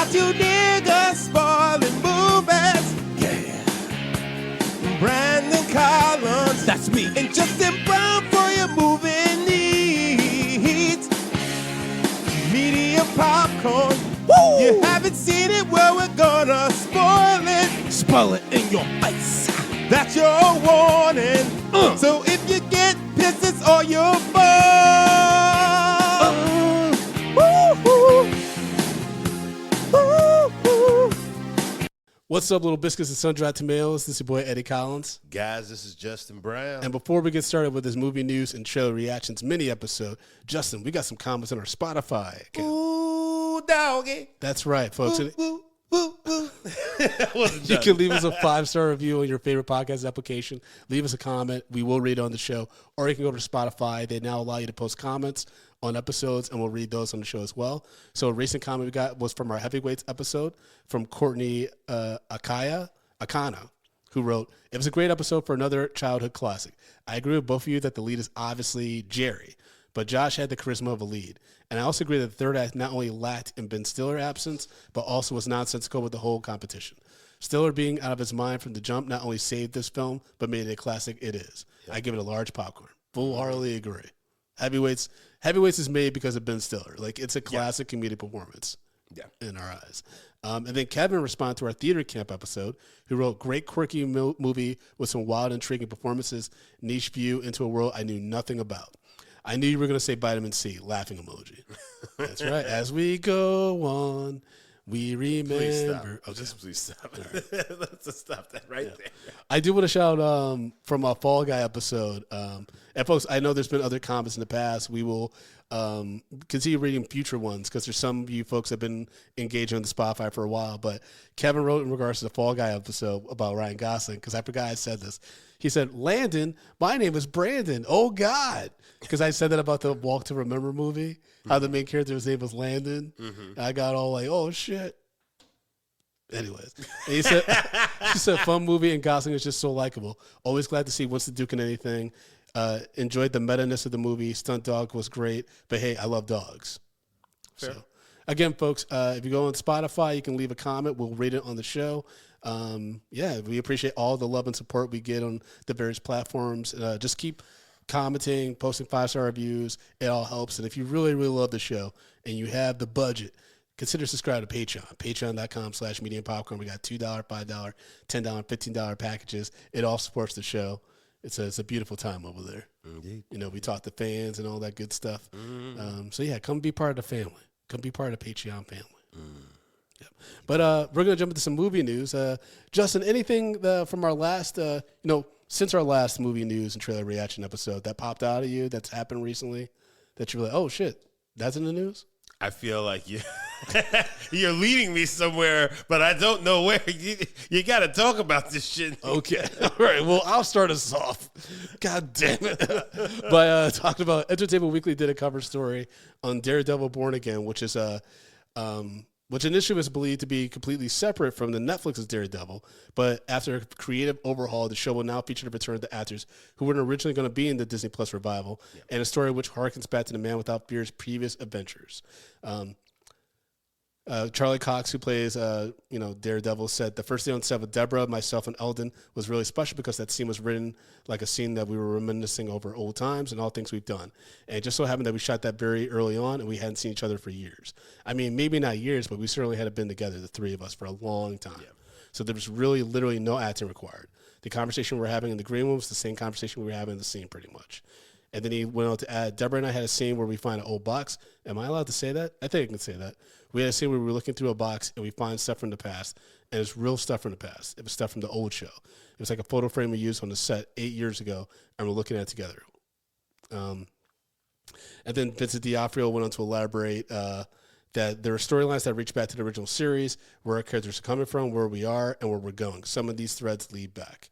got you niggas spoiling movies. Yeah. Brandon Collins, That's me. and Justin Brown for your movie needs. Medium popcorn. Woo! You haven't seen it, well, we're gonna spoil it. Spoil it in your face. That's your warning. So if you get pissed, it's all your fault. Woo-hoo. Woo-hoo. What's up, little biscuits and sun-dried tomatoes? This is your boy, Eddie Collins. Guys, this is Justin Brown. And before we get started with this movie news and trailer reactions mini episode, Justin, we got some comments on our Spotify account. Ooh, doggy. That's right, folks. Woo, woo, woo, woo. You can leave us a 5-star review on your favorite podcast application. Leave us a comment. We will read it on the show. Or you can go to Spotify. They now allow you to post comments on episodes, and we'll read those on the show as well. So a recent comment we got was from our Heavyweights episode from Courtney Akana, who wrote, "It was a great episode for another childhood classic. I agree with both of you that the lead is obviously Jerry, but Josh had the charisma of a lead. And I also agree that the third act not only lacked in Ben Stiller's absence, but also was nonsensical with the whole competition. Stiller being out of his mind from the jump not only saved this film, but made it a classic it is. I give it a large popcorn." Full-heartedly agree. Heavyweights is made because of Ben Stiller. Like, it's a classic comedic performance in our eyes. And then Kevin responded to our theater camp episode, who wrote, "Great quirky movie with some wild, intriguing performances, niche view into a world I knew nothing about. I knew you were going to say vitamin C, laughing emoji." That's right. As we go on, we remember. Please stop. Let's just stop that right there. I do want to shout from our Fall Guy episode. And folks, I know there's been other comments in the past. We will continue reading future ones because there's some of you folks that have been engaging on the Spotify for a while. But Kevin wrote in regards to the Fall Guy episode about Ryan Gosling, because I forgot I said this. He said, "Landon, my name is Brandon. Oh, God." Because I said that about the Walk to Remember movie, how the main character's name was Landon. And I got all like, oh, shit. Anyways, and he said, fun movie, and Gosling is just so likable. Always glad to see Winston Duke in anything. Enjoyed the meta-ness of the movie. Stunt Dog was great, but hey, I love dogs. Fair. So, again, folks, if you go on Spotify, you can leave a comment. We'll read it on the show. We appreciate all the love and support we get on the various platforms. Just keep commenting, posting 5-star reviews. It all helps. And if you really, really love the show and you have the budget, consider subscribing to Patreon, patreon.com/mediumpopcorn. We got $2, $5, $10, $15 packages. It all supports the show. It's a beautiful time over there. Indeed. You know, we talk to fans and all that good stuff. Come be part of the family. Come be part of the Patreon family. Yep. But we're going to jump into some movie news. Justin, anything from our last, since our last movie news and trailer reaction episode that popped out of you that's happened recently that you're like, oh, shit, that's in the news? I feel like you're leading me somewhere, but I don't know where. You got to talk about this shit. Okay. All right. Well, I'll start us off. God damn it. By talking about Entertainment Weekly did a cover story on Daredevil Born Again, which is which initially was believed to be completely separate from the Netflix's Daredevil, but after a creative overhaul, the show will now feature the return of the actors who were originally going to be in the Disney Plus revival, and a story which harkens back to the Man Without Fear's previous adventures. Charlie Cox, who plays Daredevil, said, "The first day on set with Deborah, myself, and Eldon was really special because that scene was written like a scene that we were reminiscing over old times and all things we've done. And it just so happened that we shot that very early on, and we hadn't seen each other for years. I mean, maybe not years, but we certainly had been together, the three of us, for a long time. Yeah. So there was really literally no acting required. The conversation we were having in the green room was the same conversation we were having in the scene, pretty much." And then he went on to add, "Deborah and I had a scene where we find an old box." Am I allowed to say that? I think I can say that. We had a scene where we were looking through a box and we find stuff from the past. And it's real stuff from the past. It was stuff from the old show. It was like a photo frame we used on the set 8 years ago, and we're looking at it together. And then Vincent D'Onofrio went on to elaborate that there are storylines that reach back to the original series, where our characters are coming from, where we are, and where we're going. Some of these threads lead back.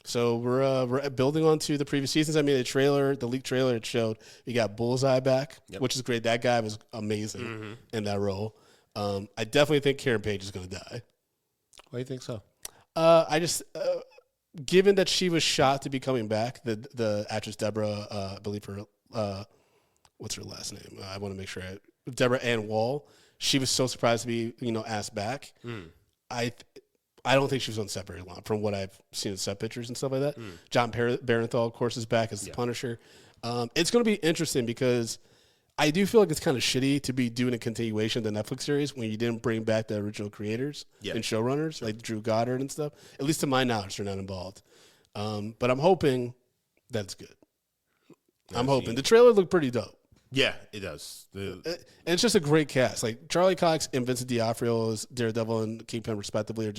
So we're building on to the previous seasons. I mean, the leaked trailer, it showed we got Bullseye back, which is great. That guy was amazing in that role. I definitely think Karen Page is going to die. Why do you think so? I just, given that she was shot to be coming back, the actress Deborah, I believe her what's her last name? I want to make sure. Deborah Ann Wall. She was so surprised to be, asked back. I don't think she was on set very long from what I've seen in set pictures and stuff like that. John Barenthal, of course, is back as the Punisher. It's going to be interesting because I do feel like it's kind of shitty to be doing a continuation of the Netflix series when you didn't bring back the original creators and showrunners like Drew Goddard and stuff. At least to my knowledge, they're not involved. But I'm hoping that's good. I'm hoping. The trailer looked pretty dope. Yeah, it does. And it's just a great cast. Like Charlie Cox and Vincent D'Onofrio as Daredevil and Kingpin, respectively,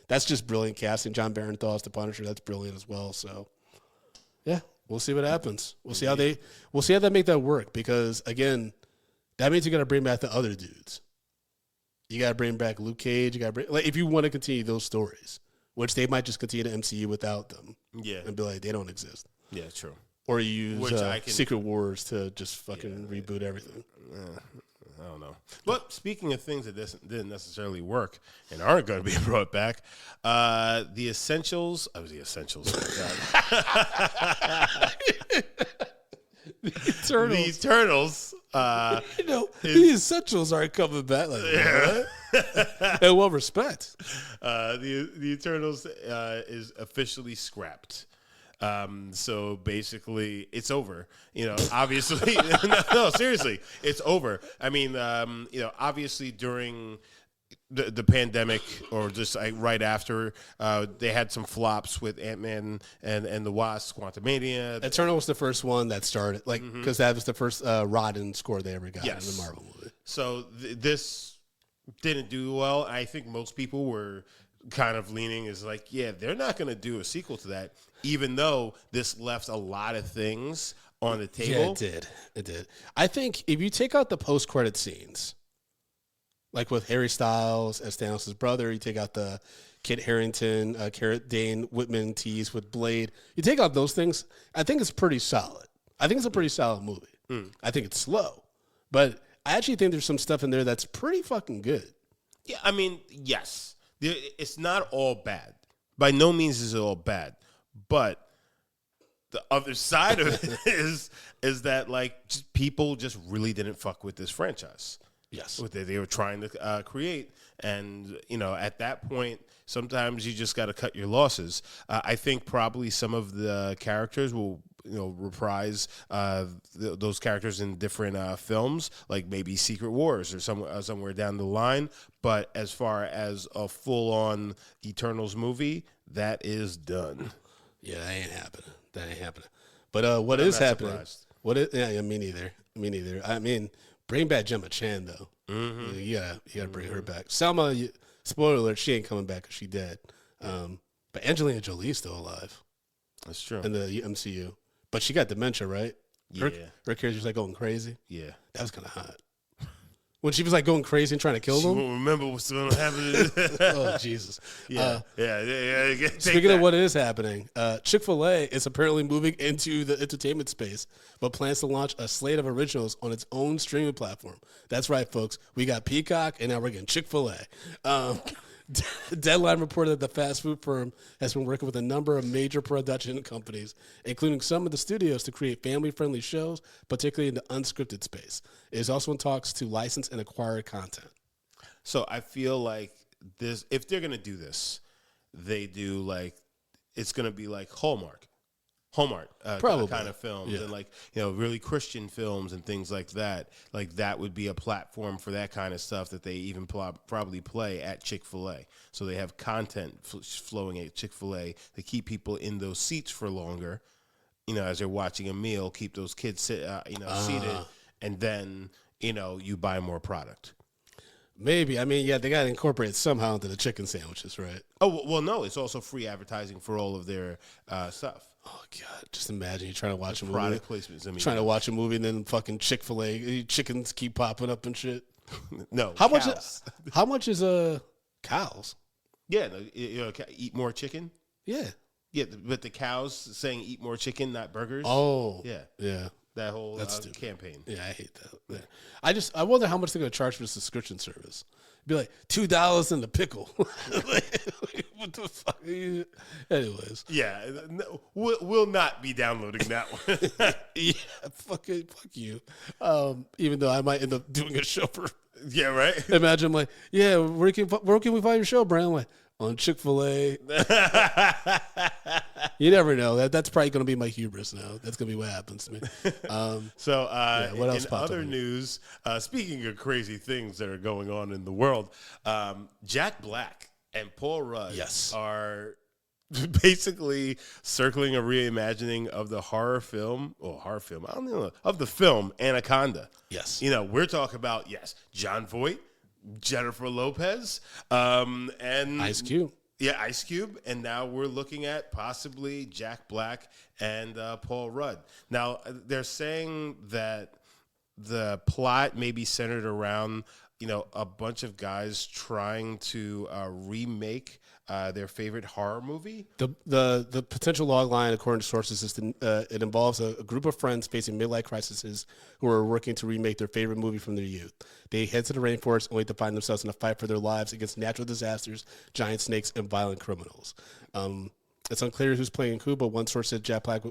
that's just brilliant casting. John Barenthal as the Punisher, that's brilliant as well. So, yeah, we'll see what happens. We'll see how they make that work. Because again, that means you got to bring back the other dudes. You got to bring back Luke Cage. You got to if you want to continue those stories, which they might just continue the MCU without them. Yeah, and be like they don't exist. Yeah, true. Or use Secret Wars to just fucking reboot everything. I don't know. But speaking of things that didn't necessarily work and aren't going to be brought back, the Essentials. The Essentials. The Eternals. The Essentials aren't coming back like that. Right? And well, respect. The Eternals is officially scrapped. So basically it's over, obviously, no, seriously, it's over. I mean, obviously during the pandemic or just right after, they had some flops with Ant-Man and the Wasp, Quantumania. Eternal was the first one that started, because that was the first Rodden score they ever got in the Marvel movie. So this didn't do well. I think most people were kind of leaning is like, yeah, they're not going to do a sequel to that, even though this left a lot of things on the table. Yeah, it did. I think if you take out the post-credit scenes, like with Harry Styles as Thanos' brother, you take out the Kit Harington, Dane Whitman tease with Blade, you take out those things, I think it's pretty solid. I think it's a pretty solid movie. I think it's slow, but I actually think there's some stuff in there that's pretty fucking good. Yeah, I mean, yes. It's not all bad. By no means is it all bad. But the other side of it is that people just really didn't fuck with this franchise. Yes. What they were trying to create. And, at that point, sometimes you just got to cut your losses. I think probably some of the characters will reprise those characters in different films, like maybe Secret Wars or somewhere down the line. But as far as a full-on Eternals movie, that is done. Yeah, that ain't happening. But what is happening? Surprised. Yeah, me neither. I mean, bring back Gemma Chan though. Mm-hmm. You gotta bring her back. Selma, spoiler alert, she ain't coming back because she dead. But Angelina Jolie's still alive. That's true. In the MCU. But she got dementia, right? Yeah. Her character's going crazy. Yeah. That was kind of hot. When she was going crazy and trying to kill them. She won't remember what's going to happen. Oh, Jesus. Yeah. Speaking of what is happening, Chick-fil-A is apparently moving into the entertainment space, but plans to launch a slate of originals on its own streaming platform. That's right, folks. We got Peacock, and now we're getting Chick-fil-A. Deadline reported that the fast food firm has been working with a number of major production companies, including some of the studios, to create family-friendly shows, particularly in the unscripted space. It is also in talks to license and acquire content. So I feel like this, if they're going to do this, they do it's going to be like Hallmark kind of films, and really Christian films and things like that. Like that would be a platform for that kind of stuff that they even probably play at Chick-fil-A. So they have content flowing at Chick-fil-A to keep people in those seats for longer, as they're watching a meal, keep those kids seated, and then, you buy more product. Maybe. I mean, yeah, they got to incorporate it somehow into the chicken sandwiches, right? Oh, well, no, it's also free advertising for all of their stuff. Oh God! Just imagine you trying to watch a movie. Product placements. Trying to watch a movie and then fucking Chick-fil-A chickens keep popping up and shit. No. How much is cows? Yeah, eat more chicken. Yeah. Yeah, but the cows saying eat more chicken, not burgers. Oh. Yeah. That whole campaign. Yeah, I hate that. Yeah. I wonder how much they're going to charge for the subscription service. Be like $2 in the pickle. What the fuck? Anyways, yeah, no, we'll not be downloading that one. yeah, fuck you. Even though I might end up doing a show for. Yeah, right. Imagine I'm like, yeah, where can we find your show, Brand? I'm like, on Chick-fil-A. You never know. That's probably going to be my hubris now. That's going to be what happens to me. What else in other news, speaking of crazy things that are going on in the world, Jack Black and Paul Rudd are basically circling a reimagining of the horror film, I don't know, of the film Anaconda. Yes. We're talking about, Jon Voight, Jennifer Lopez, and Ice Cube. Yeah, Ice Cube. And now we're looking at possibly Jack Black and Paul Rudd. Now, they're saying that the plot may be centered around, a bunch of guys trying to remake their favorite horror movie. The potential log line, according to sources, is it involves a group of friends facing midlife crises who are working to remake their favorite movie from their youth. They head to the rainforest only to find themselves in a fight for their lives against natural disasters, giant snakes, and violent criminals. It's unclear who's playing who, but one source said Jack Black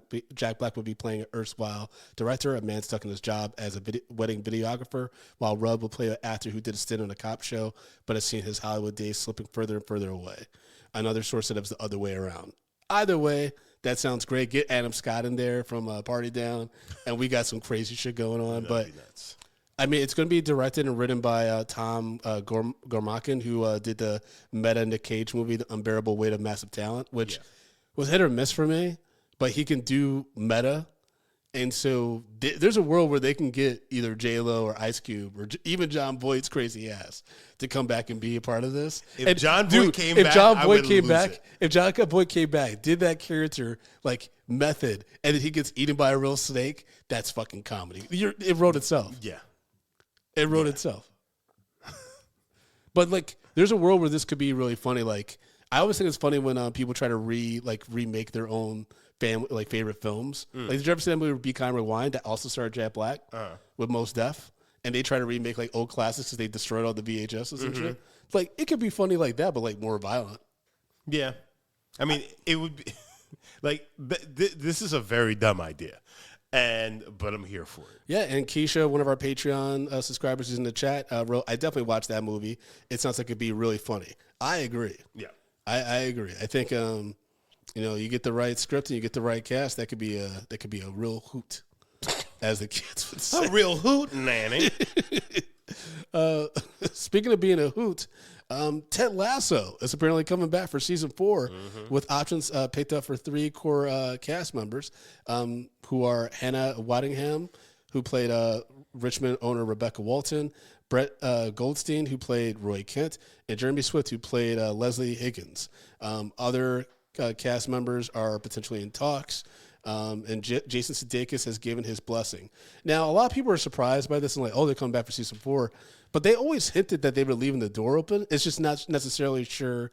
would be playing an erstwhile director, a man stuck in his job as a wedding videographer, while Rudd will play an actor who did a stint on a cop show, but has seen his Hollywood days slipping further and further away. Another source said it was the other way around. Either way, that sounds great. Get Adam Scott in there from Party Down, and we got some crazy shit going on. But I mean, it's going to be directed and written by Tom Gormakin, who did the meta Nick Cage movie, The Unbearable Weight of Massive Talent, which was hit or miss for me, but he can do meta. And so there's a world where they can get either J-Lo or Ice Cube or even Jon Voight's crazy ass to come back and be a part of this. If Jon Voight came back, if Jon Voight came back, did that character like method, and then he gets eaten by a real snake, that's fucking comedy. It wrote itself. Yeah. It wrote itself. But like, there's a world where this could be really funny. Like, I always think it's funny when people try to remake their own favorite films. Like, did you ever see that movie Be Kind, Rewind that also starred Jack Black with Mos Def? And they try to remake like old classics because they destroyed all the VHSs and shit. Like, it could be funny like that, but like more violent. Yeah, I mean, it would be like this is a very dumb idea, but I'm here for it. Yeah, and Keisha, one of our Patreon subscribers, is in the chat. Wrote, I definitely watched that movie. It sounds like it'd be really funny. I agree. Yeah. I agree. I think you get the right script and you get the right cast, that could be a real hoot, as the kids would say. A real hoot, nanny. Speaking of being a hoot, Ted Lasso is apparently coming back for season 4 with options picked up for 3 core cast members who are Hannah Waddingham, who played Richmond owner Rebecca Walton, Brett Goldstein, who played Roy Kent, and Jeremy Swift, who played Leslie Higgins. Other cast members are potentially in talks, and Jason Sudeikis has given his blessing. Now, a lot of people are surprised by this and like, oh, they're coming back for season 4, but they always hinted that they were leaving the door open. It's just not necessarily sure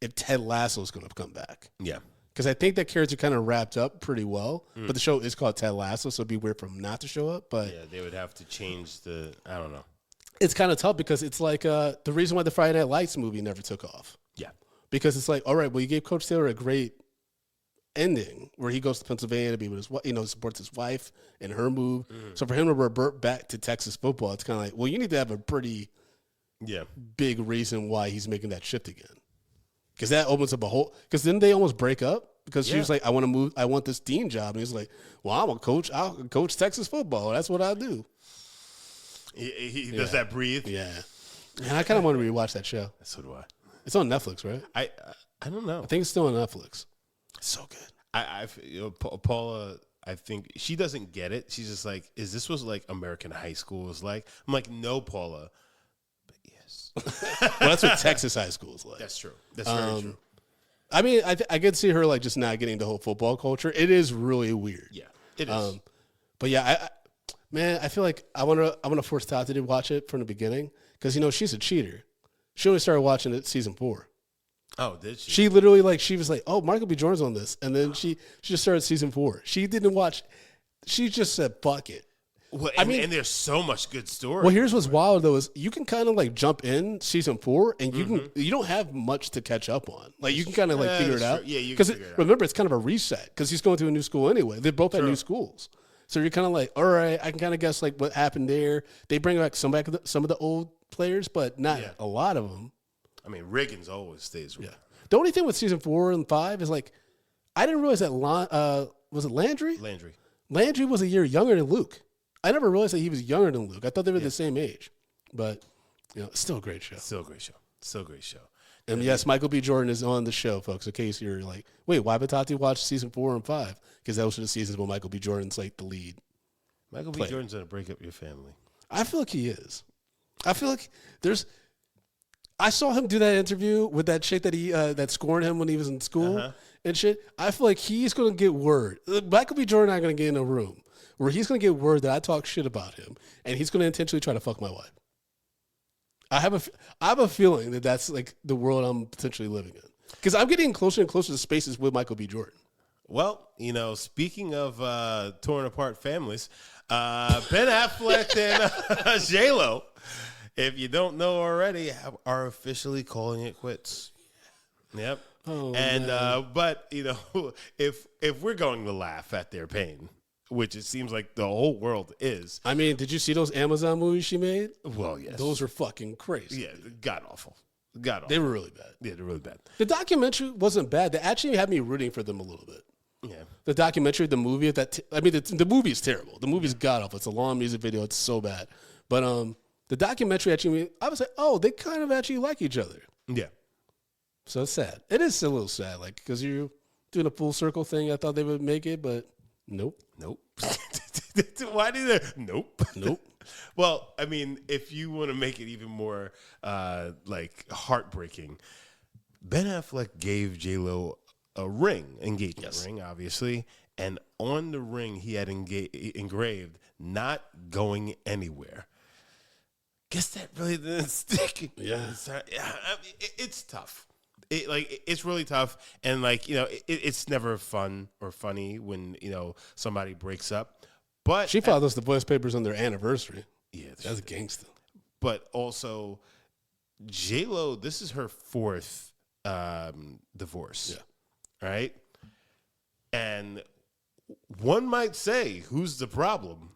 if Ted Lasso is going to come back. Yeah. Because I think that character kind of wrapped up pretty well, but the show is called Ted Lasso, so it'd be weird for him not to show up. But yeah, they would have to change I don't know. It's kind of tough because it's like the reason why the Friday Night Lights movie never took off. Yeah. Because it's like, all right, well, you gave Coach Taylor a great ending where he goes to Pennsylvania to be with his, supports his wife and her move. So for him to revert back to Texas football, it's kind of like, well, you need to have a pretty big reason why he's making that shift again. Because that opens up a whole, because then they almost break up because she was like, I want to move, I want this dean job. And he's like, well, I'll coach Texas football. That's what I do. He does that breathe. Yeah. And I kind of want to rewatch that show. So do I. It's on Netflix, right? I don't know. I think it's still on Netflix. It's so good. Paula, I think she doesn't get it. She's just like, is this what like American high school is like? I'm like, no, Paula. But yes. Well, that's what Texas high school is like. That's true. That's very true. I mean, I could see her like just not getting the whole football culture. It is really weird. Yeah, it is. But yeah, I feel like I want to force Tati to watch it from the beginning because she's a cheater. She only started watching it season 4. Oh, did she? She literally she was like, oh, Michael B. Jordan's on this, and then she just started season 4. She didn't watch. She just said fuck it. Well, and there's so much good story. Well, here's what's wild though is you can kind of like jump in season 4 and you don't have much to catch up on. Like you can kind of like figure it out. Yeah, you can figure it out. Remember, it's kind of a reset because he's going to a new school anyway. They both at new schools, so you're kind of like, all right, I can kind of guess like what happened there. They bring back some of the old players, but not a lot of them. I mean, Riggins always stays around. Yeah. The only thing with season 4 and 5 is like, I didn't realize that was it Landry? Landry was a year younger than Luke. I never realized that he was younger than Luke. I thought they were the same age. But, it's still a great show. Still a great show. And yes, Michael B. Jordan is on the show, folks, in case you're like, wait, why would Tati watch season 4 and 5? Because those are the seasons where Michael B. Jordan's like the lead. Michael B. Jordan's going to break up your family. I feel like he is. I feel like I saw him do that interview with that chick that that scorned him when he was in school and shit. I feel like he's going to get word. Michael B. Jordan and I are going to get in a room where he's going to get word that I talk shit about him, and he's going to intentionally try to fuck my wife. I have a feeling that that's like the world I'm potentially living in, because I'm getting closer and closer to spaces with Michael B. Jordan. Well, speaking of torn apart families, Ben Affleck and J-Lo, if you don't know already, are officially calling it quits. Yep. Oh, and but if we're going to laugh at their pain, which it seems like the whole world is. I mean, did you see those Amazon movies she made? Well, yes. Those were fucking crazy. Yeah, god awful. They were really bad. Yeah, they're really bad. The documentary wasn't bad. They actually had me rooting for them a little bit. Yeah. The documentary, the movie, the movie is terrible. The movie's god awful. It's a long music video. It's so bad. But the documentary actually, I was like, oh, they kind of actually like each other. Yeah. So it's sad. It is a little sad, like, because you're doing a full circle thing. I thought they would make it, but nope. Why did they? Nope. Well, I mean, if you want to make it even more like heartbreaking, Ben Affleck gave J-Lo a engagement ring, obviously, and on the ring he had engraved "not going anywhere." Guess that really didn't stick. Yeah. It's tough. It's really tough, and it's never fun or funny when somebody breaks up. But she filed us divorce papers on their anniversary. Yeah, that's gangster. But also, J-Lo, this is her 4th divorce. Yeah, right. And one might say, who's the problem?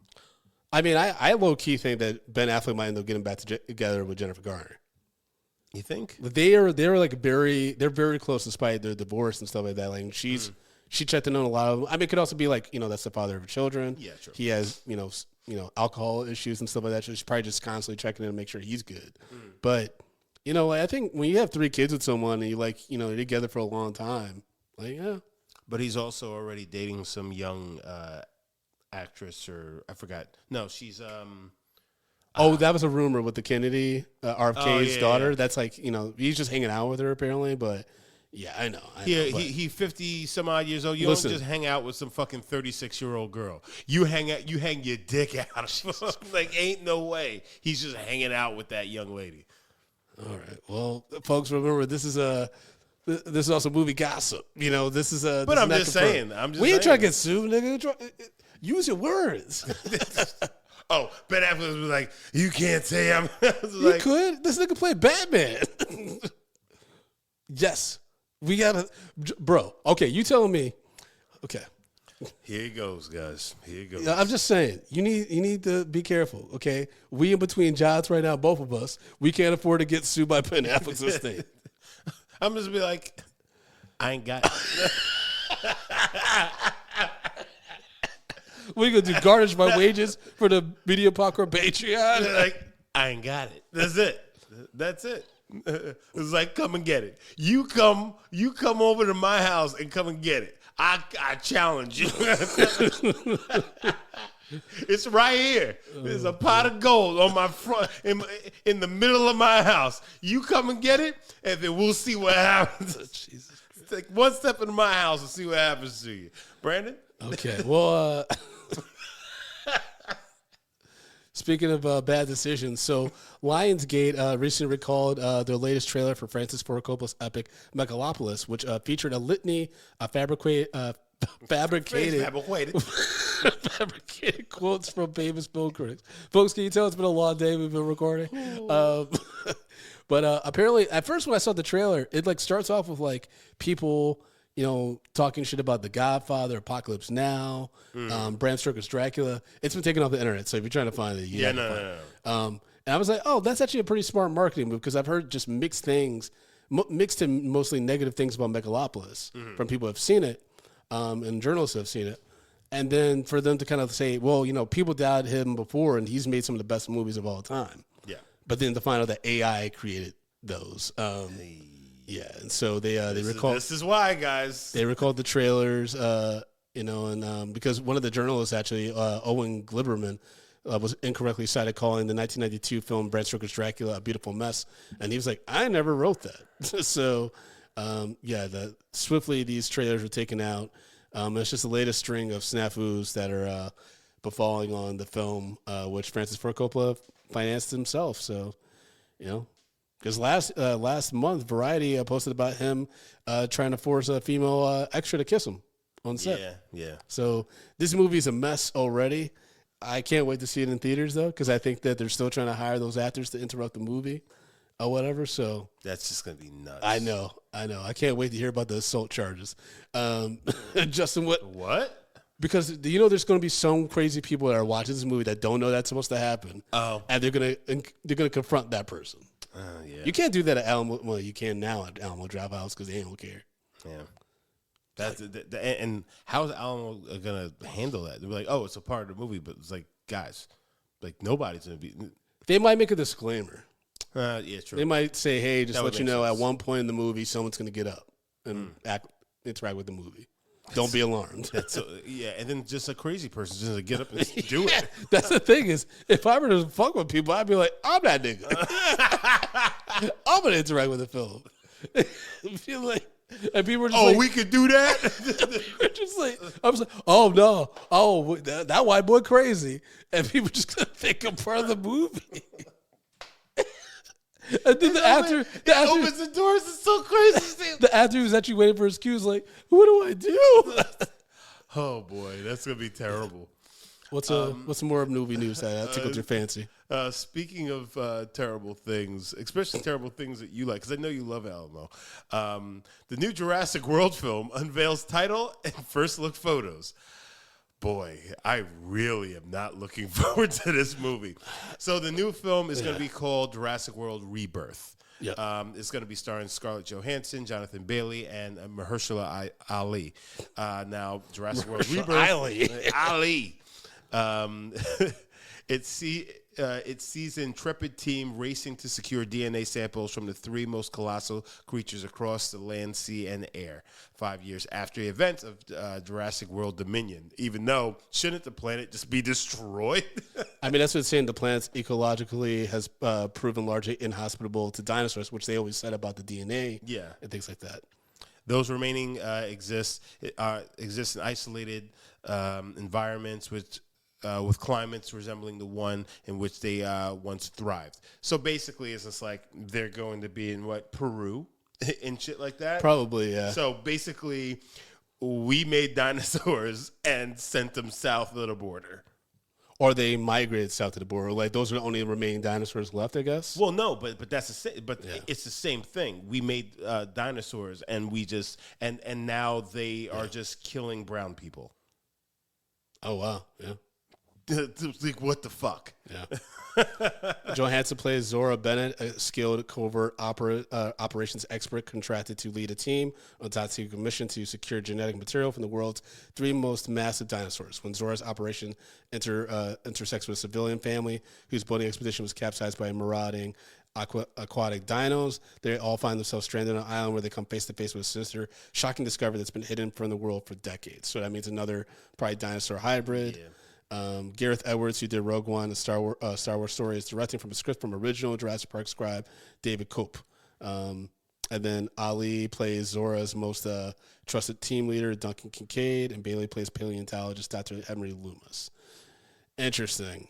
I mean, I low key think that Ben Affleck might end up getting back together with Jennifer Garner. You think? They're very close despite their divorce and stuff like that. Like she checked in on a lot of them. I mean, it could also be like, that's the father of her children. Yeah, true. He has, alcohol issues and stuff like that. So she's probably just constantly checking in to make sure he's good. But, I think when you have 3 kids with someone and you're together for a long time, yeah. But he's also already dating some young actress, or I forgot. No, she's that was a rumor with the Kennedy, RFK's daughter. Yeah. That's he's just hanging out with her apparently, but yeah, I know. He 50 some odd years old. You don't just hang out with some fucking 36-year-old girl. You hang your dick out. Ain't no way. He's just hanging out with that young lady. All right. Well, folks, remember this is also movie gossip. This is a. But I'm just saying. We ain't trying to get sued, nigga. Use your words. Oh, Ben Affleck was like, you can't say I'm. You could. This nigga played Batman. Yes. We gotta, bro. Okay, you telling me. Okay. Here he goes, guys. Here he goes. Yeah, I'm just saying, you need to be careful, okay? We in between jobs right now, both of us. We can't afford to get sued by Ben Affleck's estate. I'm just be like, I ain't got it. We're going to do garnish my wages for the Media Popcorn Patreon. Like, I ain't got it. That's it. It's like, come and get it. You come over to my house and come and get it. I challenge you. It's right here. There's a pot of gold on my front in the middle of my house. You come and get it, and then we'll see what happens. Jesus Christ. Take one step into my house and see what happens to you. Brandon? Okay. Well, speaking of bad decisions, so Lionsgate recently recalled their latest trailer for Francis Ford Coppola's epic Megalopolis, which featured a litany of fabricated quotes from famous film critics. Folks, can you tell it's been a long day we've been recording? But apparently, at first when I saw the trailer, it like starts off with like people, talking shit about The Godfather, Apocalypse Now, Bram Stoker's Dracula. It's been taken off the internet, so if you're trying to find it, no. And I was like, oh, that's actually a pretty smart marketing move because I've heard just mixed things, mixed and mostly negative things about Megalopolis from people who have seen it, and journalists who have seen it. And then for them to kind of say, well, people doubted him before, and he's made some of the best movies of all time. Yeah. But then to find out that AI created those. Yeah, and so they recalled. This is why, guys. They recalled the trailers, and because one of the journalists actually, Owen Gleiberman, was incorrectly cited calling the 1992 film Bram Stoker's Dracula a beautiful mess, and he was like, "I never wrote that." So, swiftly these trailers were taken out. It's just the latest string of snafus that are befalling on the film, which Francis Ford Coppola financed himself. So, because last month, Variety posted about him trying to force a female extra to kiss him on set. Yeah. So this movie's a mess already. I can't wait to see it in theaters, though, because I think that they're still trying to hire those actors to interrupt the movie or whatever. So that's just going to be nuts. I know. I can't wait to hear about the assault charges. Justin, what? Because there's going to be some crazy people that are watching this movie that don't know that's supposed to happen. Oh, and they're gonna confront that person. Yeah. You can't do that at Alamo. Well, you can now at Alamo Drafthouse because they don't care. Yeah. That's and how is Alamo gonna handle that? They're like, oh, it's a part of the movie, but it's like, guys, like nobody's gonna be. They might make a disclaimer. Yeah, true. They might say, hey, just let you know, sense. At one point in the movie, someone's gonna get up and interact with the movie. Don't be alarmed. And then just a crazy person just to get up and do it. That's the thing is, if I were to fuck with people, I'd be like, I'm that nigga. I'm gonna interact with the film. Feel like, and people were just we could do that. Just like, I was like, oh no, that white boy crazy, and people just gonna think I'm part of the movie. And then the actor opens the doors. It's so crazy. The actor who's actually waiting for his cue is like, what do I do? Oh boy, that's gonna be terrible. What's some more movie news that tickled your fancy? Speaking of terrible things, especially terrible things that you like, because I know you love Alamo. The new Jurassic World film unveils title and first look photos. Boy, I really am not looking forward to this movie. So the new film is going to be called Jurassic World Rebirth. Yep. It's going to be starring Scarlett Johansson, Jonathan Bailey, and Mahershala Ali. Now, Jurassic World Rebirth. Ali. It sees an intrepid team racing to secure DNA samples from the three most colossal creatures across the land, sea, and air 5 years after the events of Jurassic World Dominion. Even though, shouldn't the planet just be destroyed? I mean, that's what it's saying. The planet ecologically has proven largely inhospitable to dinosaurs, which they always said about the DNA and things like that. Those remaining exist in isolated environments with climates resembling the one in which they once thrived. So basically, it's just like they're going to be in Peru and shit like that? Probably, yeah. So basically, we made dinosaurs and sent them south of the border. Or they migrated south of the border. Like, those are the only remaining dinosaurs left, I guess? Well, no, but it's the same thing. We made dinosaurs, and we just and now they are just killing brown people. Oh, wow, yeah. Like, what the fuck? Yeah. Johansson plays Zora Bennett, a skilled covert operations expert contracted to lead a team on top secret mission to secure genetic material from the world's three most massive dinosaurs. When Zora's operation intersects with a civilian family whose boating expedition was capsized by marauding aquatic dinos, they all find themselves stranded on an island where they come face to face with a sinister, shocking discovery that's been hidden from the world for decades. So that means another probably dinosaur hybrid. Yeah. Gareth Edwards, who did Rogue One, a Star Wars story, is directing from a script from original Jurassic Park scribe David Cope. And then Ali plays Zora's most trusted team leader, Duncan Kincaid, and Bailey plays paleontologist Dr. Emery Loomis. Interesting.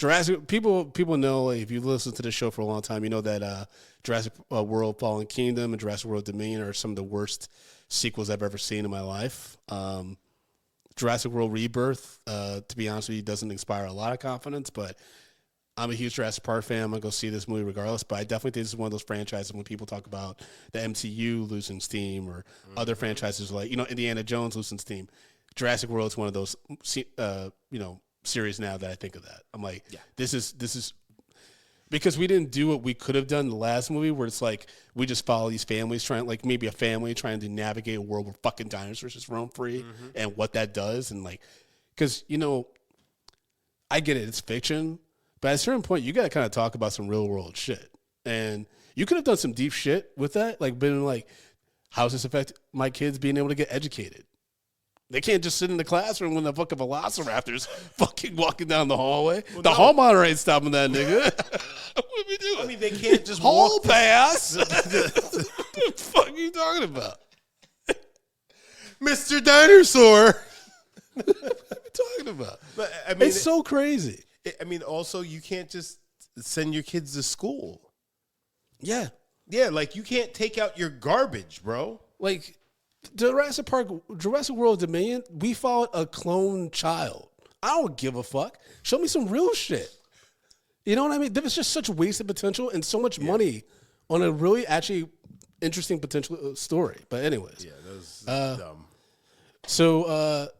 Jurassic people know, like, if you listen to the show for a long time, you know that Jurassic World: Fallen Kingdom and Jurassic World: Dominion are some of the worst sequels I've ever seen in my life. Jurassic World Rebirth, to be honest with you, doesn't inspire a lot of confidence, but I'm a huge Jurassic Park fan. I'm going to go see this movie regardless, but I definitely think this is one of those franchises when people talk about the MCU losing steam or other franchises like, Indiana Jones losing steam. Jurassic World is one of those, series now that I think of that. I'm like, this is because we didn't do what we could have done in the last movie where it's like we just follow these families trying, like maybe a family trying to navigate a world where fucking dinosaurs just roam free and what that does. And like, because, I get it, it's fiction. But at a certain point, you got to kind of talk about some real world shit. And you could have done some deep shit with that. Like, been like, how does this affect my kids being able to get educated? They can't just sit in the classroom when the fucking velociraptor's fucking walking down the hallway. Well, the hall monitor ain't stopping that nigga. What are we doing? I mean, they can't just hall pass. What the fuck are you talking about? Mr. Dinosaur. What are you talking about? But, I mean, it's so crazy. Also, you can't just send your kids to school. Yeah. Yeah, like, you can't take out your garbage, bro. Like, Jurassic World Dominion, we followed a clone child. I don't give a fuck. Show me some real shit. You know what I mean? There was just such wasted potential and so much money on a really actually interesting potential story. But anyways. Yeah, that was dumb. So,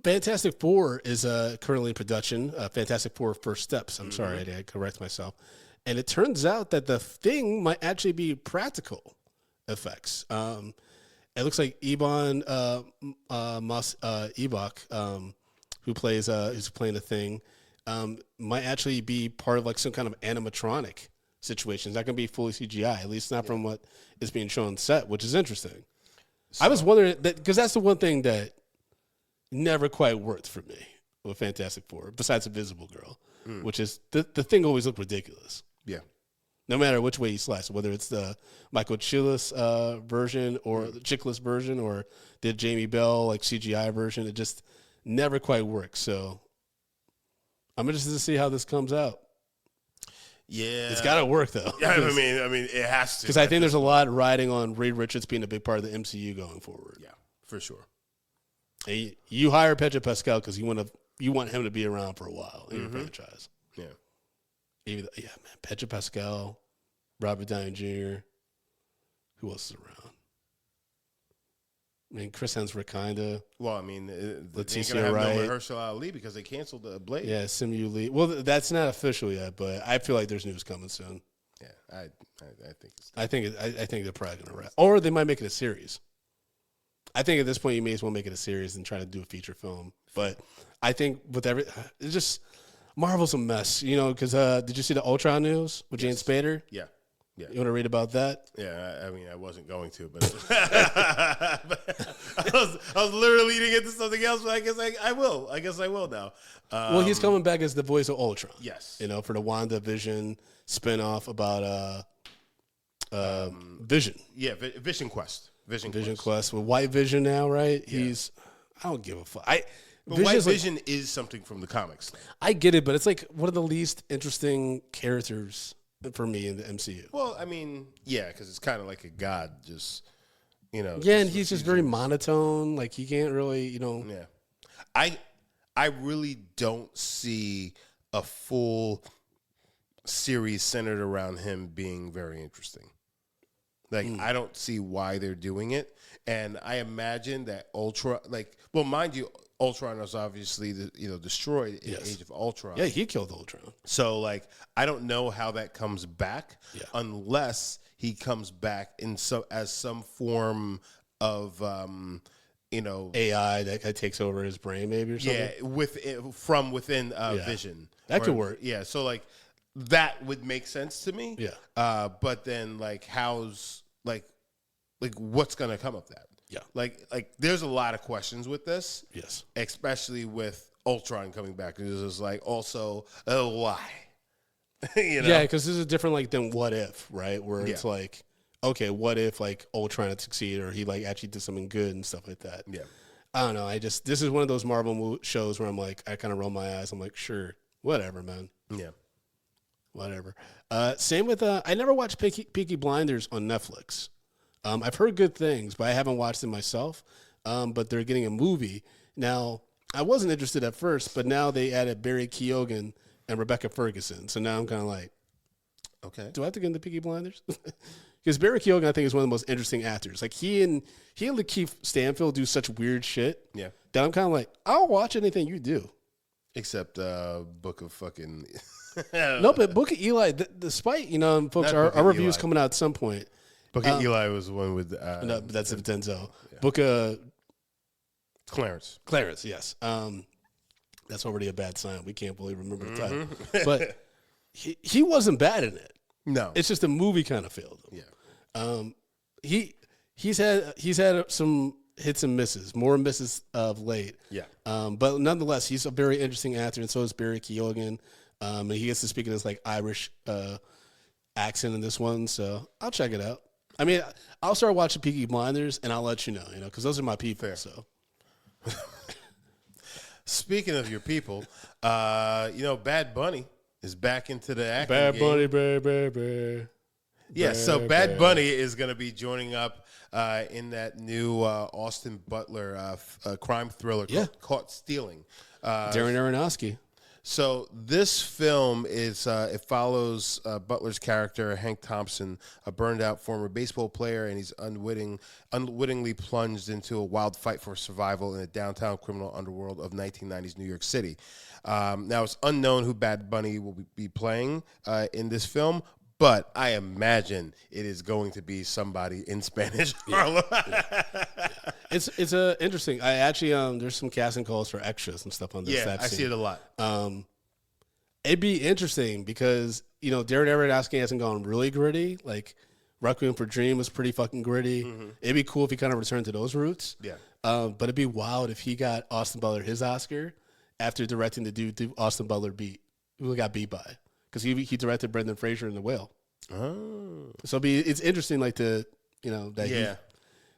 Fantastic Four is currently in production. Fantastic Four First Steps. I'm sorry, I had to correct myself. And it turns out that the thing might actually be practical effects. It looks like Ebon Ebok, who's playing the thing, might actually be part of like some kind of animatronic situation. It's not going to be fully CGI, at least not from what is being shown on set, which is interesting. So, I was wondering that because that's the one thing that never quite worked for me with Fantastic Four, besides Invisible Girl, which is the thing always looked ridiculous. Yeah. No matter which way you slice, whether it's the Michael Chiklis version or the Chiklis version or the Jamie Bell like CGI version, it just never quite works. So I'm interested to see how this comes out. Yeah, it's got to work though. Yeah, I mean, it has to. Because I think there's a lot riding on Reed Richards being a big part of the MCU going forward. Yeah, for sure. And you hire Pedro Pascal because you want him to be around for a while in your franchise. Yeah. Man, Pedro Pascal, Robert Downey Jr. Who else is around? I mean, Chris Hemsworth, kinda. Well, I mean, Letitia Wright, no Mahershala Ali because they canceled the Blade. Yeah, Simu Lee. Well, that's not official yet, but I feel like there's news coming soon. Yeah, I think it's. I think they're probably gonna wrap, or they might make it a series. I think at this point you may as well make it a series and try to do a feature film. But I think with it's just Marvel's a mess, because did you see the Ultron news with James Spader? Yeah. Yeah. You want to read about that? Yeah, I mean, I wasn't going to, but I was literally leading into something else, but I guess I will. I guess I will now. Well, he's coming back as the voice of Ultron. Yes. For the WandaVision spinoff about Vision. Yeah, Vision Quest. Vision Quest with White Vision now, right? Yeah. I don't give a fuck. But White Vision is something from the comics. I get it, but it's like one of the least interesting characters for me in the MCU. Well, I mean, yeah, because it's kind of like a god, just Yeah, and he's just very monotone. Like he can't really, Yeah, I really don't see a full series centered around him being very interesting. Like I don't see why they're doing it, and I imagine that mind you, Ultron was obviously destroyed in Age of Ultron. Yeah, he killed Ultron. So I don't know how that comes back unless he comes back as some form of AI that takes over his brain maybe or something. Yeah, from within Vision. That could work. Yeah, so that would make sense to me. Yeah. But then how's what's gonna come of that? Yeah. Like there's a lot of questions with this. Yes. Especially with Ultron coming back. It's just also, why? Yeah, because this is different than What If, right? Where it's okay, what if Ultron had succeeded or he actually did something good and stuff like that. Yeah. I don't know. This is one of those Marvel shows where I'm I kind of roll my eyes. I'm sure. Whatever, man. Yeah. Whatever. Same with I never watched Peaky Blinders on Netflix. I've heard good things, but I haven't watched it myself. But they're getting a movie now. I wasn't interested at first, but now they added Barry Keoghan and Rebecca Ferguson. So now I'm kind of like, okay, do I have to get into Peaky Blinders? Because Barry Keoghan, I think, is one of the most interesting actors. Like he and Lakeith Stanfield do such weird shit. Yeah, that I'm kind of like, I'll watch anything you do, except Book of fucking. No, but Book of Eli. Despite folks, our review's coming out at some point. Book of Eli was the one with. No, that's Denzel. Yeah. Book of Clarence, yes. That's already a bad sign. We can't really remember the title. But he wasn't bad in it. No. It's just the movie kind of failed him. Yeah. He's had some hits and misses, more misses of late. Yeah. But nonetheless, he's a very interesting actor, and so is Barry Keoghan. And he gets to speak in this like Irish accent in this one, so I'll check it out. I mean, I'll start watching Peaky Blinders, and I'll let you know, because those are my people. Fair. So. Speaking of your people, Bad Bunny is back into the acting Bad game. Bunny, baby. Yeah, so Bad Bunny is going to be joining up in that new Austin Butler crime thriller called Caught Stealing. Darren Aronofsky. So this film is it follows Butler's character Hank Thompson, a burned out former baseball player, and he's unwittingly plunged into a wild fight for survival in the downtown criminal underworld of 1990s New York City. Now it's unknown who Bad Bunny will be playing in this film, but I imagine it is going to be somebody in Spanish. Yeah. It's interesting. I actually there's some casting calls for extras and stuff on this. Yeah, I see it a lot. It'd be interesting because Darren Aronofsky hasn't gone really gritty. Like Requiem for a Dream was pretty fucking gritty. Mm-hmm. It'd be cool if he kind of returned to those roots. Yeah. But it'd be wild if he got Austin Butler his Oscar after directing the dude Austin Butler who got beat by. Because he directed Brendan Fraser in The Whale. Oh. So it's interesting, like he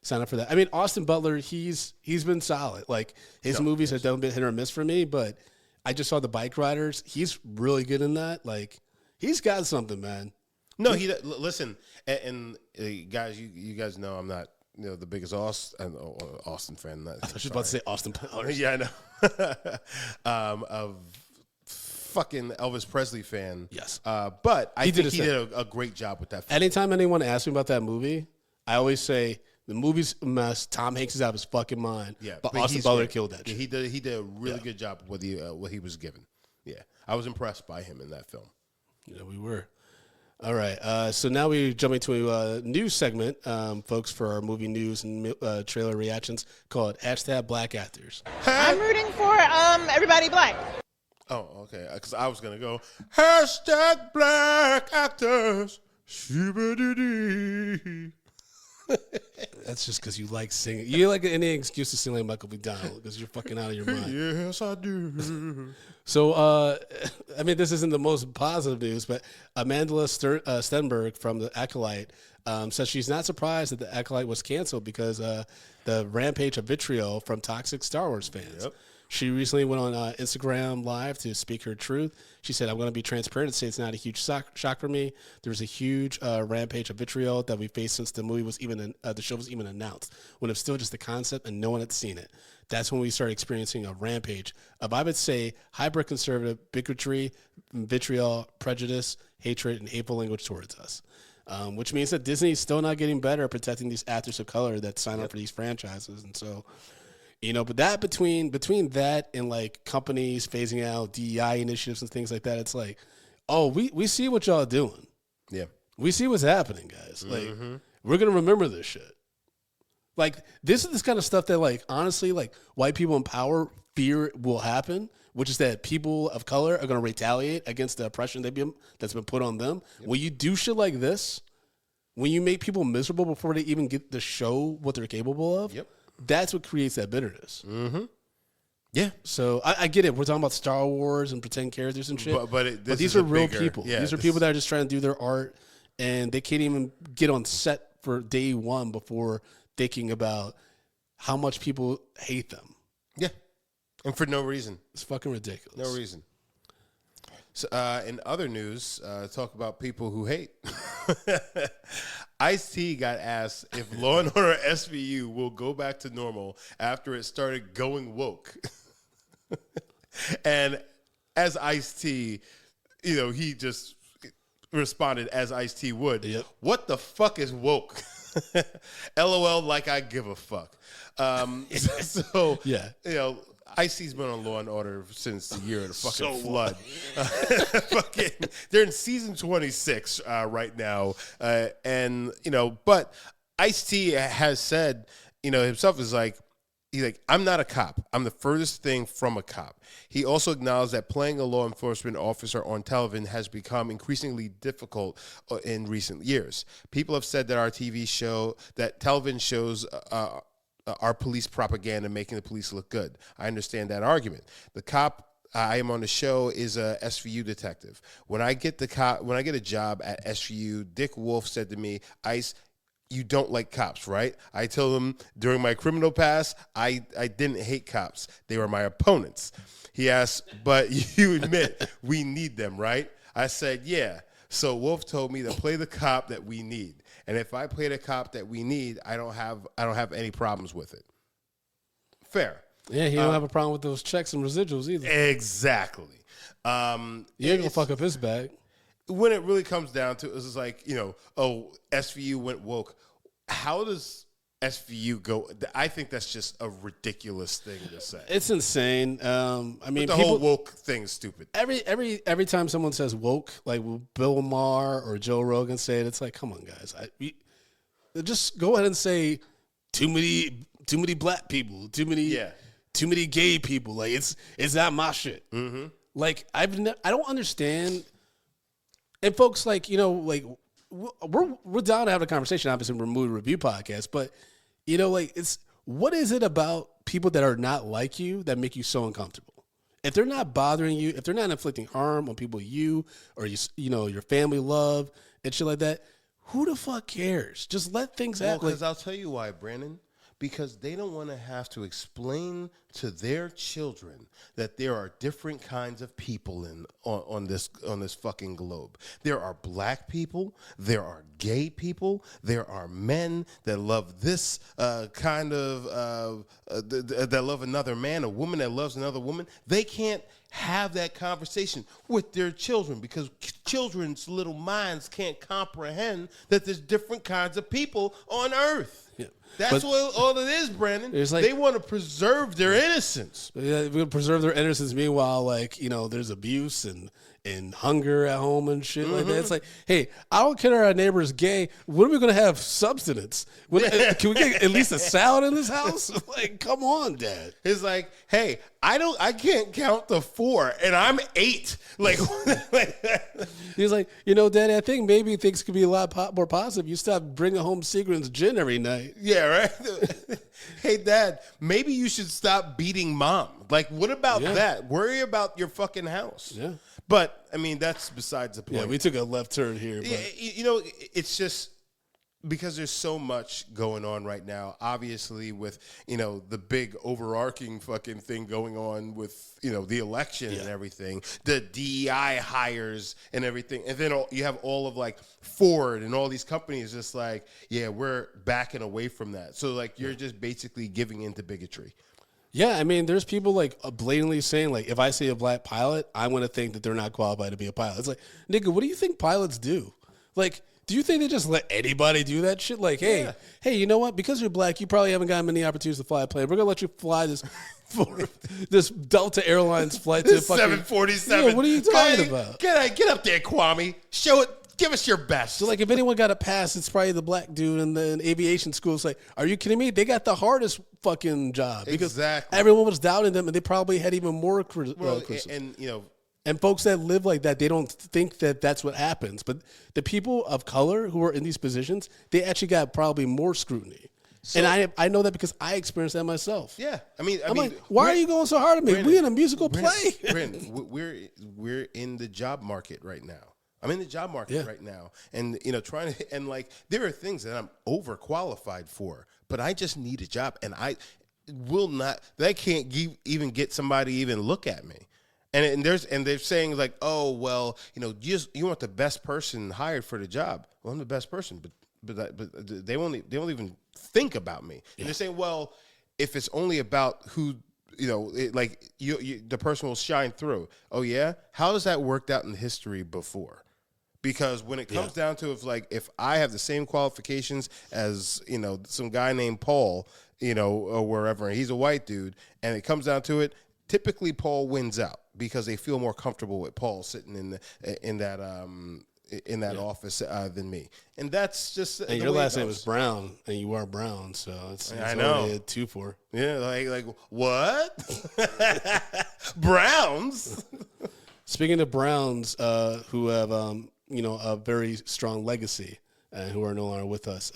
signed up for that. I mean, Austin Butler, he's been solid. Like his movies have definitely been hit or miss for me, but I just saw The Bike Riders. He's really good in that. Like he's got something, man. No, listen, and guys, you guys know I'm not the biggest Austin fan. I thought you were about to say Austin Powers. Yeah, I know. Of fucking Elvis Presley fan. Yes. But I think he did a great job with that film. Anytime anyone asks me about that movie, I always say the movie's a mess. Tom Hanks is out of his fucking mind. Yeah, but Austin Butler killed that shit. He did a really good job with what he was given. Yeah, I was impressed by him in that film. Yeah, we were. All right, so now we jump into a news segment, folks, for our movie news and trailer reactions called #Black Actors. I'm rooting for everybody black. Oh, okay. Because I was gonna go #Black Actors. That's just because you like singing. You like any excuse to sing like Michael McDonald because you're fucking out of your mind. Yes, I do. So, this isn't the most positive news, but Amanda Stenberg from The Acolyte says she's not surprised that The Acolyte was canceled because the rampage of vitriol from toxic Star Wars fans. Yep. She recently went on Instagram Live to speak her truth. She said, I'm going to be transparent and say it's not a huge shock for me. There's a huge rampage of vitriol that we faced since the movie was the show was even announced, when it was still just a concept and no one had seen it. That's when we started experiencing a rampage of, I would say, hybrid conservative bigotry, vitriol, prejudice, hatred, and hateful language towards us. Which means that Disney's still not getting better at protecting these actors of color that sign up for these franchises. And so... but that between that and like companies phasing out DEI initiatives and things like that, it's like, oh, we see what y'all doing. Yeah. We see what's happening, guys. Like, we're going to remember this shit. Like, this is this kind of stuff that, like, honestly, like, white people in power fear will happen, which is that people of color are going to retaliate against the oppression that's been put on them. Yep. When you do shit like this, when you make people miserable before they even get to show what they're capable of, that's what creates that bitterness. Mm-hmm. Yeah. So I get it. We're talking about Star Wars and pretend characters and shit. But these are real people. Yeah, these are people that are just trying to do their art, and they can't even get on set for day one before thinking about how much people hate them. Yeah. And for no reason. It's fucking ridiculous. No reason. So, in other news, talk about people who hate. Ice-T got asked if Law & Order SVU will go back to normal after it started going woke. And as Ice-T, he just responded as Ice-T would. Yep. What the fuck is woke? LOL, like I give a fuck. So, yeah. Ice-T's been on Law & Order since the year of the fucking flood. They're in season 26 right now. But Ice-T has said, himself is like, he's like, I'm not a cop. I'm the furthest thing from a cop. He also acknowledged that playing a law enforcement officer on television has become increasingly difficult in recent years. People have said that our TV show, that television shows our police propaganda, making the police look good. I understand that argument. The cop I am on the show is a SVU detective. When I get a job at SVU, Dick Wolf said to me, Ice, you don't like cops, right? I told him during my criminal past, I didn't hate cops. They were my opponents. He asked, but you admit we need them, right? I said, yeah. So Wolf told me to play the cop that we need. And if I play the cop that we need, I don't have any problems with it. Fair. Yeah, he don't have a problem with those checks and residuals either. Exactly. You ain't gonna fuck up his bag. When it really comes down to it, it's like, SVU went woke. How does SVU go? I think that's just a ridiculous thing to say. It's insane. The whole woke thing is stupid. Every time someone says woke, like Bill Maher or Joe Rogan say it, it's like, come on, guys. Just go ahead and say too many black people, too many gay people. Like it's not my shit. Mm-hmm. Like I don't understand. And folks, like we're down to have a conversation. Obviously, we're a movie review podcast, but what is it about people that are not like you that make you so uncomfortable? If they're not bothering you, if they're not inflicting harm on people you or your family love and shit like that, who the fuck cares? Just let things happen. Because I'll tell you why, Brandon. Because they don't want to have to explain to their children that there are different kinds of people on this fucking globe. There are black people, there are gay people, there are men that love this that love another man, a woman that loves another woman. They can't have that conversation with their children because children's little minds can't comprehend that there's different kinds of people on earth. Yeah. That's what all it is, Brandon. They want to preserve their innocence. Yeah, we preserve their innocence. Meanwhile, there's abuse and hunger at home and shit like that. It's like, hey, I don't care if our neighbor's gay. When are we going to have substance? Can we get at least a salad in this house? Like, come on, Dad. It's like, hey, I can't count to 4, and I'm 8. Like, he's like, Daddy, I think maybe things could be a lot more positive. You stop bringing home Seagram's gin every night. Yeah, right? Hey, Dad, maybe you should stop beating Mom. Like, what about that? Worry about your fucking house. Yeah. But, that's besides the point. Yeah, we took a left turn here. But. It's just because there's so much going on right now, obviously with, the big overarching fucking thing going on with, the election and everything, the DEI hires and everything. And then you have all of Ford and all these companies just like, yeah, we're backing away from that. So you're just basically giving into bigotry. Yeah, there's people blatantly saying if I see a black pilot, I'm going to think that they're not qualified to be a pilot. It's like, nigga, what do you think pilots do? Do you think they just let anybody do that shit? Hey, you know what? Because you're black, you probably haven't gotten many opportunities to fly a plane. We're going to let you fly this Delta Airlines flight to fucking 747. Yeah, what are you talking about? Get up there, Kwame. Show it. Give us your best. So, if anyone got a pass, it's probably the black dude in the aviation school. It's like, are you kidding me? They got the hardest fucking job. Because everyone was doubting them, and they probably had even more criticism. And folks that live like that, they don't think that that's what happens. But the people of color who are in these positions, they actually got probably more scrutiny. So, and I know that because I experienced that myself. Yeah. Why are you going so hard at me? We're in a musical play. Brandon, we're in the job market right now. I'm in the job market right now, and trying to there are things that I'm overqualified for, but I just need a job, and I will not. They can't even get somebody to even look at me, And they're saying like, oh well, you want the best person hired for the job. Well, I'm the best person, but they won't even think about me. And they're saying, well, if it's only about who, the person will shine through. Oh yeah, how has that worked out in history before? Because when it comes down to if I have the same qualifications as some guy named Paul, or wherever, and he's a white dude, and it comes down to it, typically Paul wins out because they feel more comfortable with Paul sitting in that office than me, and that's just. And your last name was Brown, and you are Brown, so it's I know 2-4. Yeah, like what? Browns. Speaking of Browns, who have a very strong legacy, who are no longer with us,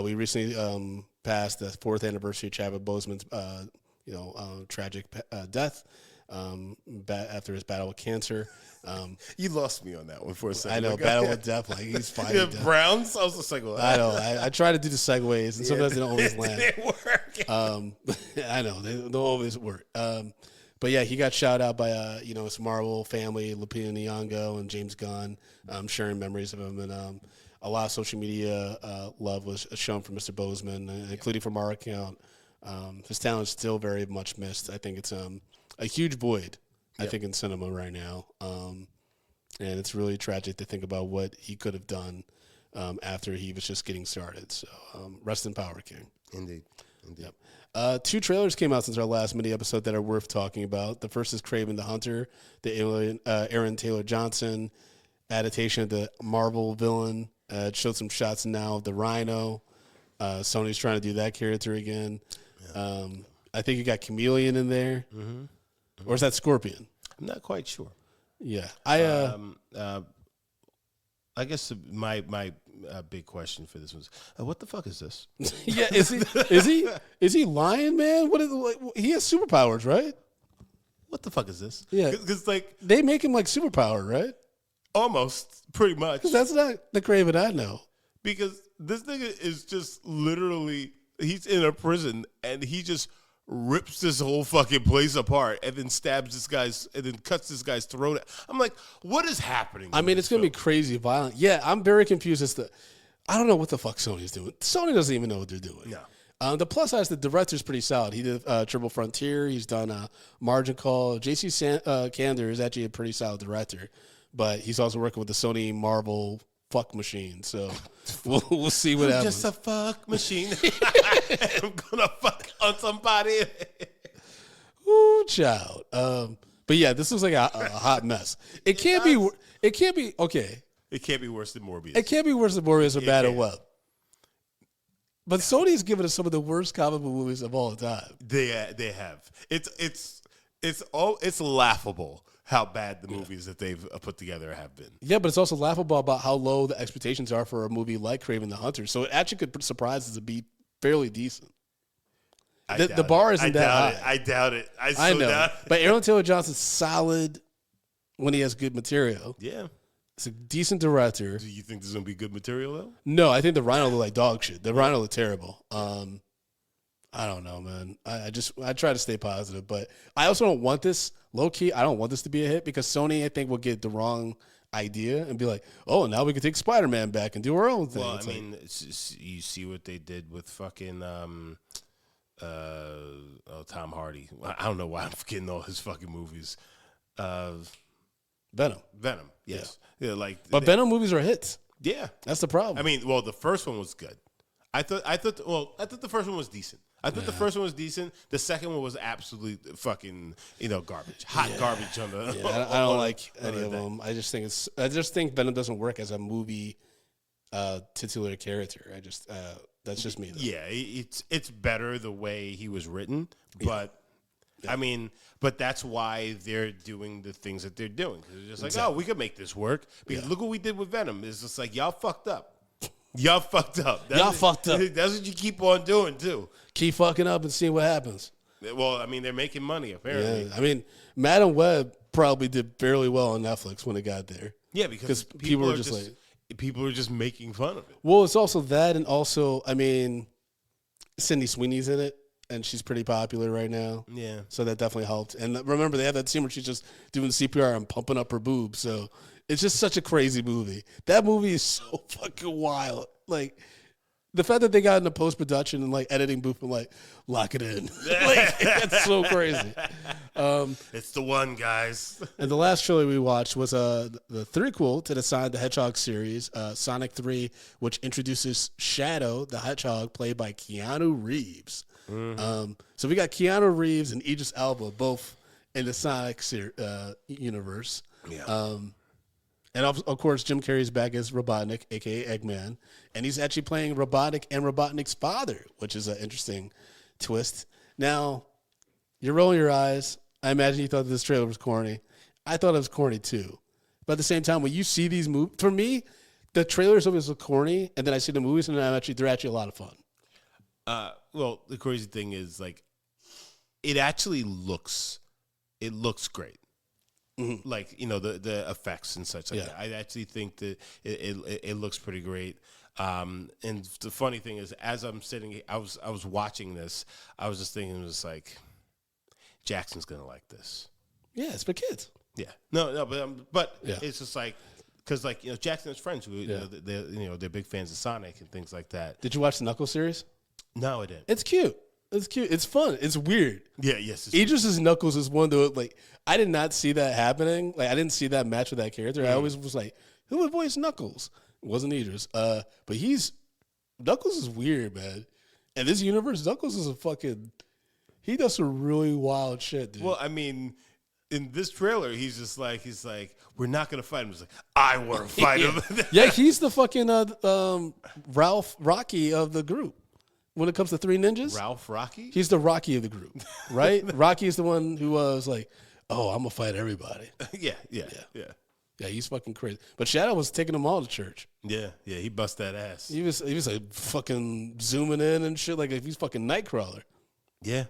we recently passed the 4th anniversary of Chadwick Boseman's tragic death after his battle with cancer. You lost me on that one for a second. I know, battle with death, like he's fighting death. Browns? I was just like, what? I know. I try to do the segues, and sometimes they don't always land. They work. I know. They don't always work. But yeah, he got shouted out by his Marvel family, Lupita Nyong'o and James Gunn, sharing memories of him, and a lot of social media love was shown for Mr. Boseman, including from our account. His talent is still very much missed. I think it's a huge void. I think in cinema right now, and it's really tragic to think about what he could have done after he was just getting started. So rest in power, King. Indeed. Yep. 2 trailers came out since our last mini episode that are worth talking about. The first is Kraven the Hunter, the Aaron Taylor Johnson adaptation of the Marvel villain. It showed some shots now of the Rhino. Sony's trying to do that character again. Yeah. I think you got Chameleon in there. Mm-hmm. Or is that Scorpion? I'm not quite sure. Yeah. I guess my big question for this was, what the fuck is this? Yeah, is he lying, man? He has superpowers, right? What the fuck is this? Yeah, because they make him like superpowered, right? Almost, pretty much. That's not the Kraven I know. Because this nigga is just literally, he's in a prison and he just rips this whole fucking place apart and then stabs this guy's, and then cuts this guy's throat. I'm like, what is happening? I mean, it's going to be crazy violent. Yeah, I'm very confused as to, I don't know what the fuck Sony's doing. Sony doesn't even know what they're doing. No. The plus side is the director's pretty solid. He did Triple Frontier. He's done Margin Call. J.C. Kander is actually a pretty solid director, but he's also working with the Sony Marvel fuck machine. So we'll see what happens. Just a fuck machine. I'm gonna fuck on somebody. Ooh, child. But yeah, this looks like a hot mess. It can't be okay. It can't be worse than Morbius. It can't be worse than Morbius or Battle Web. But Sony's given us some of the worst comic book movies of all time. They have. It's laughable how bad the movies that they've put together have been. Yeah, but it's also laughable about how low the expectations are for a movie like Kraven the Hunter. So it actually could surprise us to be fairly decent. The bar isn't that high. I doubt it. I know. But Aaron Taylor Johnson's solid when he has good material. Yeah. It's a decent director. Do you think there's going to be good material, though? No, I think the Rhino look like dog shit. The Rhino look terrible. I don't know, man. I try to stay positive, but I also don't want this, low-key, I don't want this to be a hit because Sony, I think, will get the wrong idea and be like, oh, now we can take Spider-Man back and do our own thing. Well, you see what they did with fucking Tom Hardy. I don't know why I'm forgetting all his fucking movies. Venom, yes. Yeah, but Venom movies are hits. Yeah. That's the problem. I mean, well, the first one was good. I thought the first one was decent. I thought the first one was decent. The second one was absolute fucking, garbage. Hot garbage on the. Yeah, I don't like any of them. I just think Venom doesn't work as a movie titular character. That's just me, though. Yeah, it's better the way he was written, but I mean, but that's why they're doing the things that they're doing. They're just like, oh, we could make this work because look what we did with Venom. It's just like y'all fucked up. Y'all fucked up. That's what you keep on doing too. Keep fucking up and see what happens. Well, I mean, they're making money apparently. Yeah, I mean, Madam Web probably did fairly well on Netflix when it got there. Yeah, because people are just making fun of it. Well, it's also that, and also, I mean, Sydney Sweeney's in it. and she's pretty popular right now. Yeah. So that definitely helped. And remember, they have that scene where she's just doing CPR and pumping up her boobs. So it's just such a crazy movie. That movie is so fucking wild. Like, the fact that they got into post-production and, like, editing booth and, like, lock it in. Like, that's so crazy. It's the one, guys. And the last trailer we watched was the threequel to the Sonic the Hedgehog series, Sonic 3, which introduces Shadow the Hedgehog, played by Keanu Reeves. Mm-hmm. So we got Keanu Reeves and Idris Elba both in the Sonic universe. Yeah. And of course, Jim Carrey's back as Robotnik, a.k.a. Eggman. And he's actually playing Robotnik and Robotnik's father, which is an interesting twist. Now, you're rolling your eyes. I imagine you thought this trailer was corny. I thought it was corny, too. But at the same time, when you see these movies, for me, the trailers always look corny, and then I see the movies, and they're actually a lot of fun. Well, the crazy thing is, like, it actually looks great. Mm-hmm. Like, you know, the effects and such like that. I actually think that it looks pretty great. And the funny thing is, as I'm sitting, I was watching this, I was just thinking, it was like, Jackson's gonna like this. Yeah, it's for kids. Yeah, no, but it's just like, because, like, you know, Jackson has friends who they're big fans of Sonic and things like that. Did you watch the Knuckles series? No, I didn't. It's cute. It's cute. It's fun. It's weird. Yeah, yes. Idris's Knuckles is one that, like, I did not see that happening. Like, I didn't see that match with that character. I always was like, who would voice Knuckles? It wasn't Idris. But Knuckles is weird, man. And this universe, Knuckles is he does some really wild shit, dude. Well, I mean, in this trailer, he's like, we're not gonna fight him. He's like, I want to fight him. Yeah, he's the fucking Ralph Rocky of the group. When it comes to Three Ninjas, Ralph Rocky? He's the Rocky of the group, right? Rocky is the one who was like, oh, I'm going to fight everybody. Yeah. Yeah, he's fucking crazy. But Shadow was taking them all to church. Yeah, he bust that ass. He was like fucking zooming in and shit like he's fucking Nightcrawler. Yeah.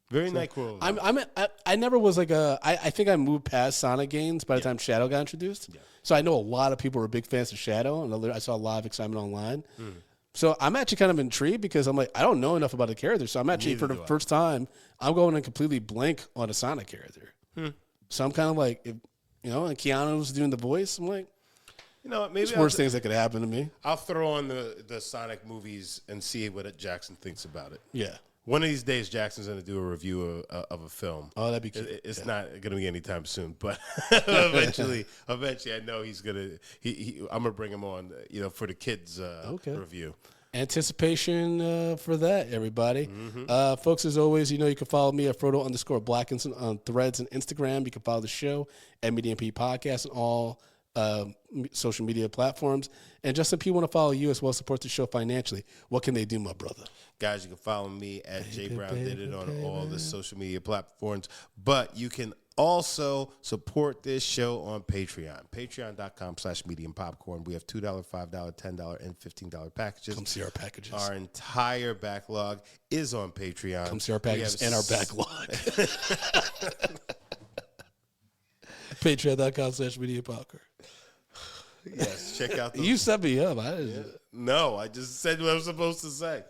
Very Nightcrawler. I never was like I think I moved past Sonic games by the time Shadow got introduced. Yeah. So I know a lot of people were big fans of Shadow, and I saw a lot of excitement online. So I'm actually kind of intrigued because I'm like, I don't know enough about the character. So I'm actually, for the first time, I'm going to completely blank on a Sonic character. So I'm kind of like, and Keanu's doing the voice. I'm like, maybe it's worst things that could happen to me. I'll throw on the Sonic movies and see what Jackson thinks about it. Yeah. One of these days, Jackson's going to do a review of a film. Oh, that'd be cute. It's not going to be anytime soon, but eventually, I know he's going to. I'm going to bring him on, for the kids' review. Anticipation for that, everybody. Folks, as always, you can follow me at Frodo_Blackinson on Threads and Instagram. You can follow the show at Medium P Podcast on all social media platforms. And Justin P, want to follow you as well, support the show financially. What can they do, my brother? Guys, you can follow me at JBrownDidIt on all the social media platforms. But you can also support this show on Patreon. Patreon.com/Medium Popcorn. We have $2, $5, $10, and $15 packages. Come see our packages. Our entire backlog is on Patreon. Come see our packages and our backlog. Patreon.com/Medium Popcorn. Yes, check out those. You set me up. No, I just said what I was supposed to say.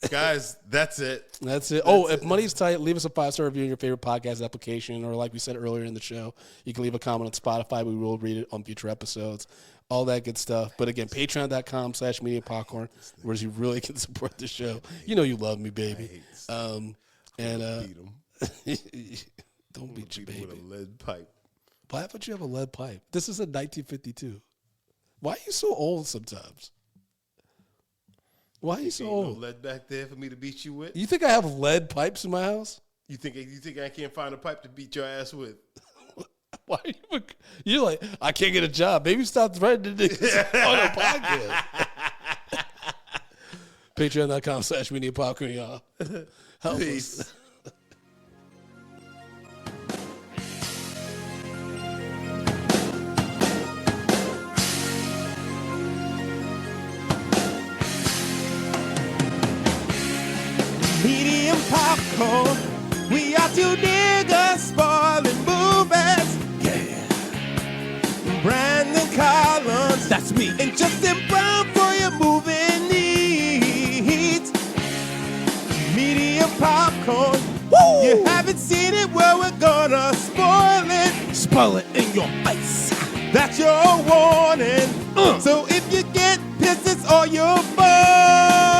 Guys, that's it. If money's tight, leave us a 5-star review in your favorite podcast application, or like we said earlier in the show, you can leave a comment on Spotify. We will read it on future episodes. All that good stuff. But again, patreon.com/Medium Popcorn, where you really can support the show. You know you love me, baby. Beat him. Don't beat your baby with a lead pipe. Why would you have a lead pipe? This is a 1952. Why are you so old sometimes? Why are you so old? No lead back there for me to beat you with? You think I have lead pipes in my house? You think I can't find a pipe to beat your ass with? Why are you're like, I can't get a job. Maybe stop threatening niggas on a podcast. Patreon.com/Medium Popcorn, y'all. Help Peace. us. Medium Popcorn, we are two niggas spoiling movies. Yeah. Brandon Collins, that's me, and Justin Brown for your movie needs. your face. That's your warning. So if you get pissed, it's all your fault.